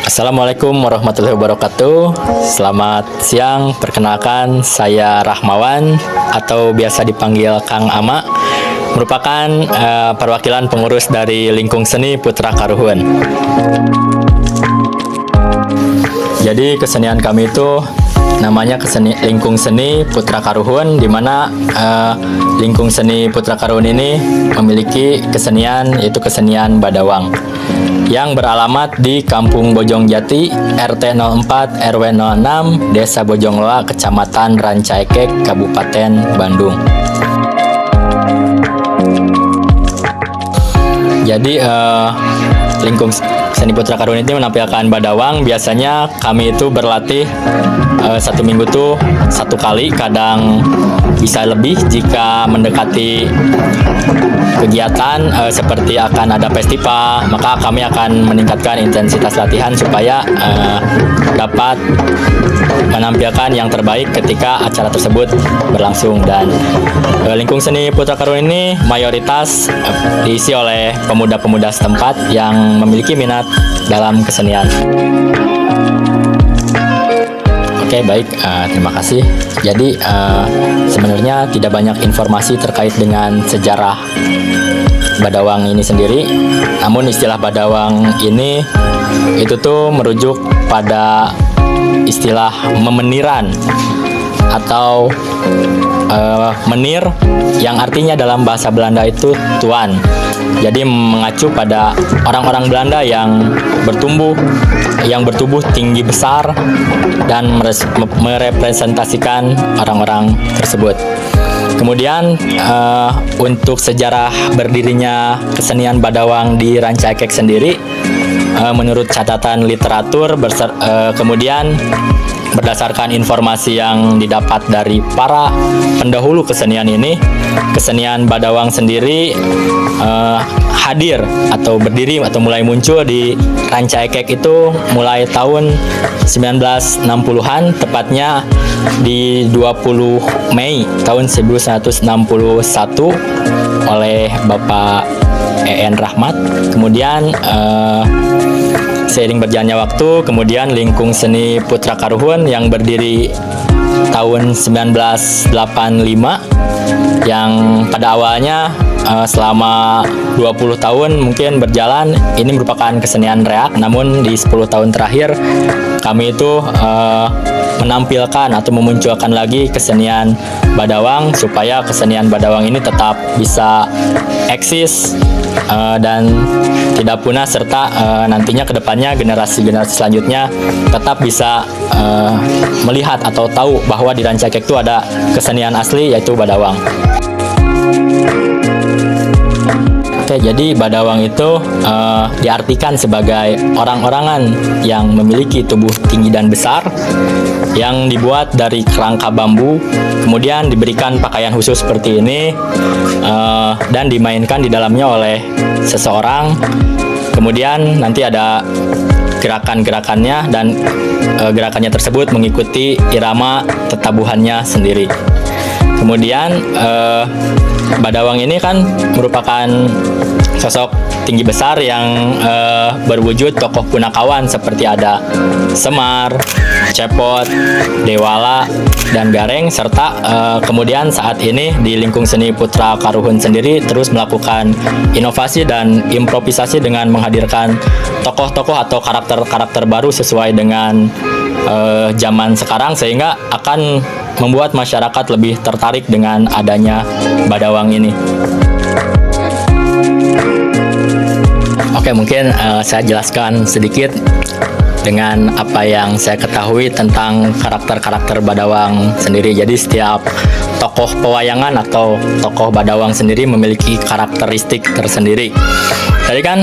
Assalamualaikum warahmatullahi wabarakatuh. Selamat siang, perkenalkan saya Rahmawan atau biasa dipanggil Kang Ama, merupakan perwakilan pengurus dari Lingkung Seni Putra Karuhun. Jadi kesenian kami itu namanya Lingkung Seni Putra Karuhun, di mana Lingkung Seni Putra Karuhun ini memiliki kesenian, yaitu kesenian Badawang, yang beralamat di Kampung Bojongjati, RT 04 RW 06, Desa Bojongloa, Kecamatan Rancaikek, Kabupaten Bandung. Jadi Lingkung Seni Putra Karuhun ini menampilkan Badawang. Biasanya kami itu berlatih satu minggu tuh satu kali, kadang bisa lebih jika mendekati kegiatan seperti akan ada festival, maka kami akan meningkatkan intensitas latihan supaya dapat menampilkan yang terbaik ketika acara tersebut berlangsung. Dan Lingkung Seni Putra Karuhun ini mayoritas diisi oleh pemuda-pemuda setempat yang memiliki minat dalam kesenian. Oke, baik, terima kasih. Jadi sebenarnya tidak banyak informasi terkait dengan sejarah Badawang ini sendiri. Namun istilah Badawang ini itu tuh merujuk pada istilah memeniran atau menir, yang artinya dalam bahasa Belanda itu tuan. Jadi mengacu pada orang-orang Belanda yang bertubuh tinggi besar dan merepresentasikan orang-orang tersebut. Kemudian untuk sejarah berdirinya kesenian Badawang di Rancaikek sendiri, menurut catatan literatur, kemudian berdasarkan informasi yang didapat dari para pendahulu kesenian ini, kesenian Badawang sendiri hadir atau berdiri atau mulai muncul di Rancaikek itu mulai tahun 1960-an, tepatnya di 20 Mei tahun 1961 oleh Bapak E.N. Rahmat. Kemudian seiring berjalannya waktu, kemudian Lingkung Seni Putra Karuhun yang berdiri tahun 1985, yang pada awalnya selama 20 tahun mungkin berjalan, ini merupakan kesenian reak. Namun di 10 tahun terakhir kami itu menampilkan atau memunculkan lagi kesenian Badawang, supaya kesenian Badawang ini tetap bisa eksis dan tidak punah, serta nantinya kedepannya generasi-generasi selanjutnya tetap bisa melihat atau tahu bahwa di Rancaikek itu ada kesenian asli, yaitu Badawang. Oke, jadi Badawang itu diartikan sebagai orang-orangan yang memiliki tubuh tinggi dan besar, yang dibuat dari kerangka bambu, kemudian diberikan pakaian khusus seperti ini, dan dimainkan di dalamnya oleh seseorang. Kemudian nanti ada gerakan-gerakannya, dan gerakannya tersebut mengikuti irama tetabuhannya sendiri. Kemudian Badawang ini kan merupakan sosok tinggi besar yang berwujud tokoh punakawan, seperti ada Semar, Cepot, Dewala, dan Gareng, serta kemudian saat ini di Lingkung Seni Putra Karuhun sendiri terus melakukan inovasi dan improvisasi dengan menghadirkan tokoh-tokoh atau karakter-karakter baru sesuai dengan zaman sekarang, sehingga akan membuat masyarakat lebih tertarik dengan adanya Badawang ini. Oke, mungkin saya jelaskan sedikit dengan apa yang saya ketahui tentang karakter-karakter Badawang sendiri. Jadi setiap tokoh pewayangan atau tokoh Badawang sendiri memiliki karakteristik tersendiri. Tadi kan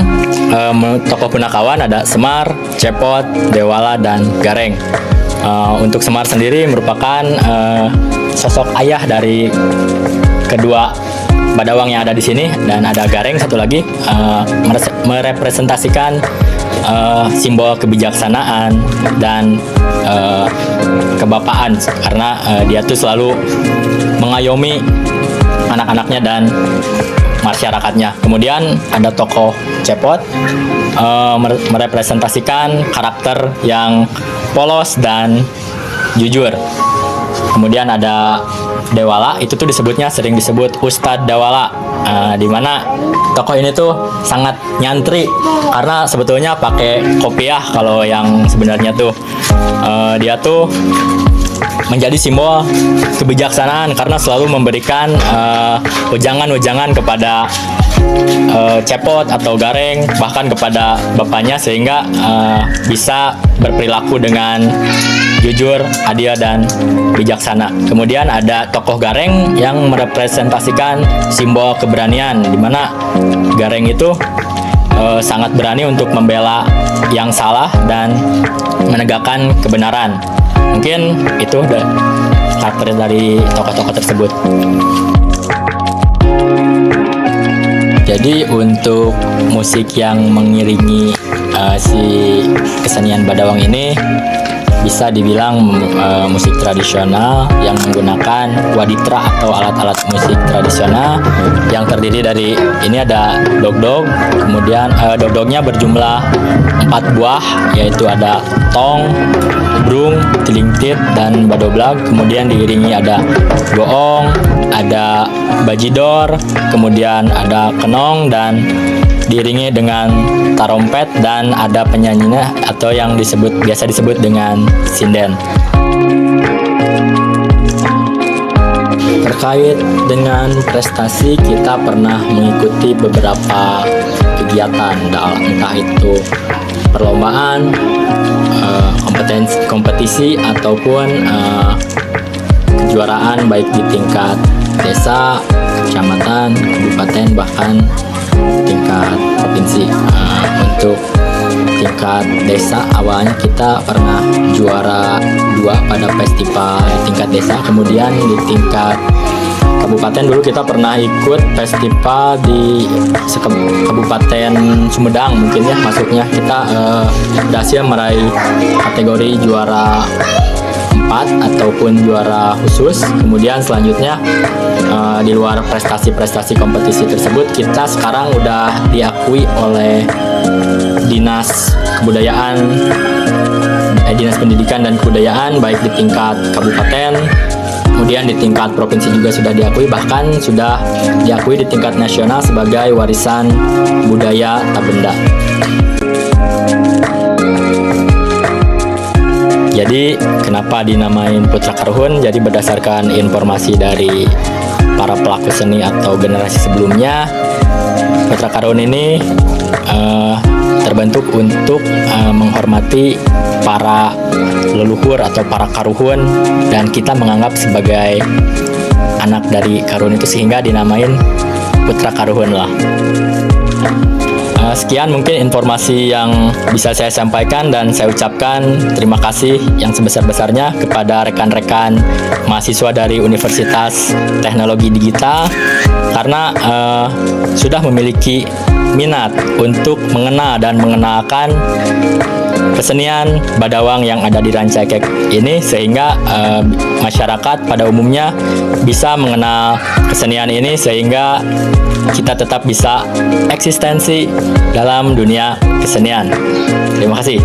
tokoh punakawan ada Semar, Cepot, Dewala, dan Gareng. Untuk Semar sendiri merupakan sosok ayah dari kedua Badawang yang ada di sini, dan ada Gareng satu lagi merepresentasikan simbol kebijaksanaan dan kebapaan, karena dia tuh selalu mengayomi anak-anaknya dan masyarakatnya. Kemudian ada tokoh cepot, merepresentasikan karakter yang polos dan jujur. Kemudian ada Dewala, itu tuh sering disebut Ustadz Dawala, di mana tokoh ini tuh sangat nyantri karena sebetulnya pakai kopiah. Kalau yang sebenarnya tuh dia tuh menjadi simbol kebijaksanaan karena selalu memberikan wejangan-wejangan kepada cepot atau gareng, bahkan kepada bapaknya, sehingga bisa berperilaku dengan jujur, adil, dan bijaksana. Kemudian ada tokoh gareng yang merepresentasikan simbol keberanian, di mana gareng itu sangat berani untuk membela yang salah dan menegakkan kebenaran. Mungkin itu karakter dari tokoh-tokoh tersebut. Jadi untuk musik yang mengiringi si kesenian Badawang ini bisa dibilang musik tradisional yang menggunakan waditra atau alat-alat musik tradisional yang terdiri dari, ini ada dogdog, kemudian dogdognya berjumlah 4 buah, yaitu ada tong, brung, tilingtit, dan badoblag. Kemudian diiringi ada goong, ada bajidor, kemudian ada kenong, dan diiringi dengan tarompet, dan ada penyanyinya atau yang biasa disebut dengan sinden. Terkait dengan prestasi, kita pernah mengikuti beberapa kegiatan, entah itu perlombaan, kompetisi ataupun kejuaraan baik di tingkat desa, kecamatan, kabupaten, bahkan tingkat provinsi. Untuk tingkat desa, awalnya kita pernah juara 2 pada festival di tingkat desa. Kemudian di tingkat kabupaten dulu kita pernah ikut festival di Kabupaten Sumedang, mungkin ya masuknya. Kita berhasil meraih kategori juara 4 ataupun juara khusus. Kemudian selanjutnya di luar prestasi-prestasi kompetisi tersebut, kita sekarang udah diakui oleh Dinas Kebudayaan, Dinas Pendidikan dan Kebudayaan, baik di tingkat kabupaten, kemudian di tingkat provinsi juga sudah diakui, bahkan sudah diakui di tingkat nasional sebagai warisan budaya tak benda. Jadi kenapa dinamain Putra Karuhun? Jadi berdasarkan informasi dari para pelaku seni atau generasi sebelumnya, Putra Karuhun ini terbentuk untuk menghormati para leluhur atau para karuhun, dan kita menganggap sebagai anak dari Karuhun itu, sehingga dinamain Putra Karuhun lah. Sekian mungkin informasi yang bisa saya sampaikan, dan saya ucapkan terima kasih yang sebesar-besarnya kepada rekan-rekan mahasiswa dari Universitas Teknologi Digital karena sudah memiliki minat untuk mengenal dan mengenalkan kesenian Badawang yang ada di Rancaikek ini, sehingga masyarakat pada umumnya bisa mengenal kesenian ini, sehingga kita tetap bisa eksistensi dalam dunia kesenian. Terima kasih.